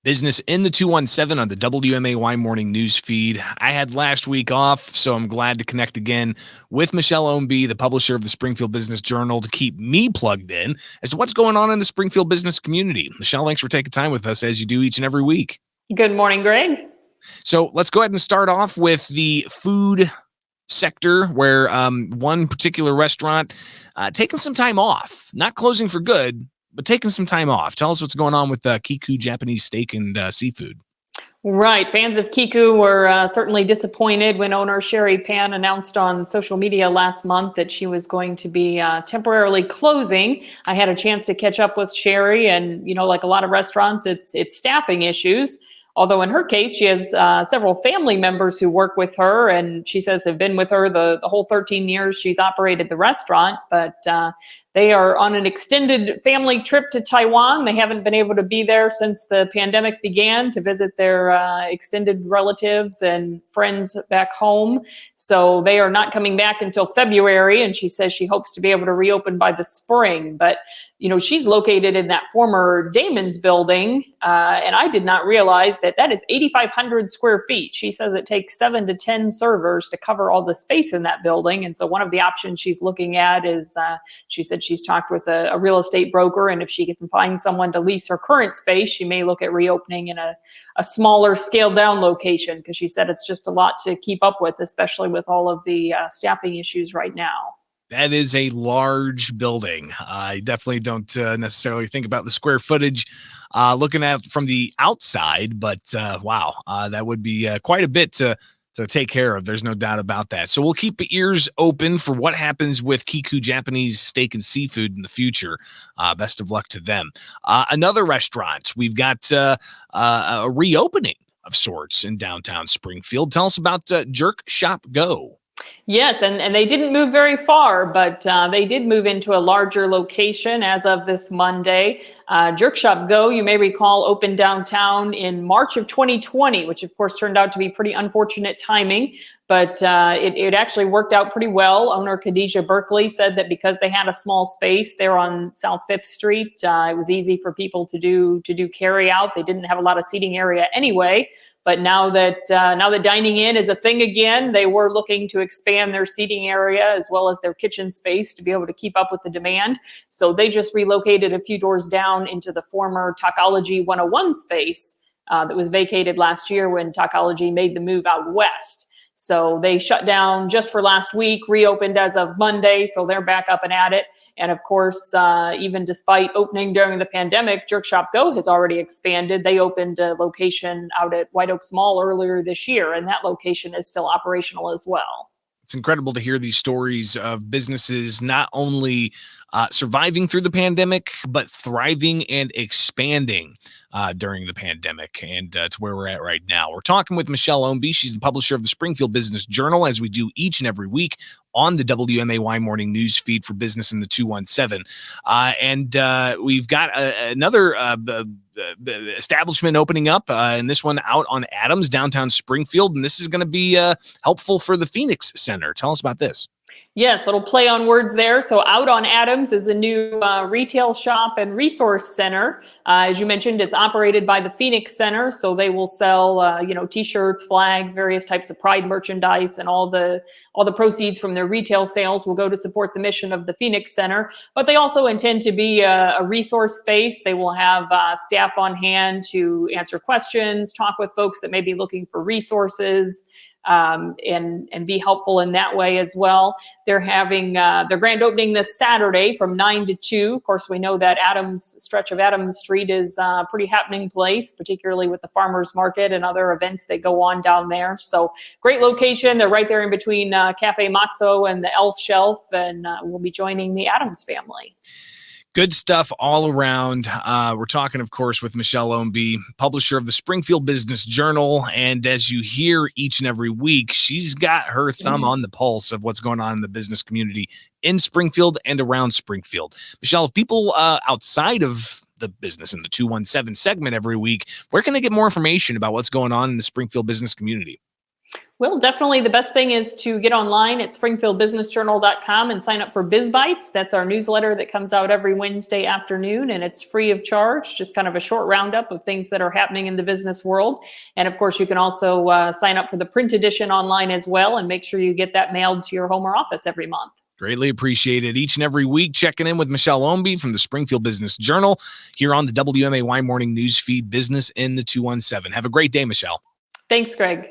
Business in the 217 on the WMAY morning news feed. I had last week off, so I'm glad to connect again with Michelle Ownbey, the publisher of the Springfield Business Journal, to keep me plugged in as to what's going on in the Springfield business community. Michelle, thanks for taking time with us as you do each and every week. Good morning, Greg. So let's go ahead and start off with the food sector, where one particular restaurant taking some time off, not closing for good, but taking some time off. Tell us what's going on with Kiku Japanese Steak and Seafood. Right. Fans of Kiku were certainly disappointed when owner Sherry Pan announced on social media last month that she was going to be temporarily closing. I had a chance to catch up with Sherry, and, like a lot of restaurants, it's staffing issues. Although in her case, she has several family members who work with her, and she says have been with her the whole 13 years she's operated the restaurant. But they are on an extended family trip to Taiwan. They haven't been able to be there since the pandemic began to visit their extended relatives and friends back home. So they are not coming back until February, and she says she hopes to be able to reopen by the spring. But she's located in that former Damon's building, and I did not realize that is 8,500 square feet. She says it takes 7 to 10 servers to cover all the space in that building. And so one of the options she's looking at is, she said she's talked with a real estate broker, and if she can find someone to lease her current space, she may look at reopening in a smaller, scaled down location, because she said it's just a lot to keep up with, especially with all of the staffing issues right now. That is a large building. I definitely don't necessarily think about the square footage looking at from the outside, but wow, that would be quite a bit to take care of. There's no doubt about that. So we'll keep ears open for what happens with Kiku Japanese Steak and Seafood in the future. Best of luck to them. Another restaurant, we've got a reopening of sorts in downtown Springfield. Tell us about Jerk Shop Go. Yes, and they didn't move very far, but they did move into a larger location as of this Monday. Jerk Shop Go, you may recall, opened downtown in March of 2020, which of course turned out to be pretty unfortunate timing, but it actually worked out pretty well. Owner Khadijah Berkeley said that because they had a small space there on South 5th Street, it was easy for people to do carry out. They didn't have a lot of seating area anyway. But now that dining in is a thing again, they were looking to expand their seating area as well as their kitchen space to be able to keep up with the demand. So they just relocated a few doors down into the former Talkology 101 space that was vacated last year when Talkology made the move out west. So they shut down just for last week, reopened as of Monday, so they're back up and at it. And of course, even despite opening during the pandemic, Jerk Shop Go has already expanded. They opened a location out at White Oaks Mall earlier this year, and that location is still operational as well. It's incredible to hear these stories of businesses not only surviving through the pandemic, but thriving and expanding during the pandemic. And it's where we're at right now. We're talking with Michelle Ownbey. She's the publisher of the Springfield Business Journal, as we do each and every week on the WMAY morning news feed for Business in the 217. And we've got another establishment opening up, and this one out on Adams, downtown Springfield. And this is going to be helpful for the Phoenix Center. Tell us about this. Yes, little play on words there. So out on Adams is a new retail shop and resource center. As you mentioned, it's operated by the Phoenix Center. So they will sell, T-shirts, flags, various types of Pride merchandise, and all the proceeds from their retail sales will go to support the mission of the Phoenix Center. But they also intend to be a resource space. They will have staff on hand to answer questions, talk with folks that may be looking for resources, and be helpful in that way as well. They're having their grand opening this Saturday from 9 to 2. Of course, we know that stretch of Adams Street is a pretty happening place, particularly with the farmers market and other events that go on down there. So great location. They're right there in between Cafe Moxo and the Elf Shelf, and we'll be joining the Adams family. Good stuff all around. We're talking, of course, with Michelle Ownbey, publisher of the Springfield Business Journal. And as you hear each and every week, she's got her thumb on the pulse of what's going on in the business community in Springfield and around Springfield. Michelle, if people outside of the Business in the 217 segment every week, where can they get more information about what's going on in the Springfield business community? Well, definitely the best thing is to get online at springfieldbusinessjournal.com and sign up for Biz Bites. That's our newsletter that comes out every Wednesday afternoon, and it's free of charge, just kind of a short roundup of things that are happening in the business world. And of course, you can also sign up for the print edition online as well, and make sure you get that mailed to your home or office every month. Greatly appreciated. Each and every week, checking in with Michelle Ownbey from the Springfield Business Journal here on the WMAY Morning News Feed, Business in the 217. Have a great day, Michelle. Thanks, Greg.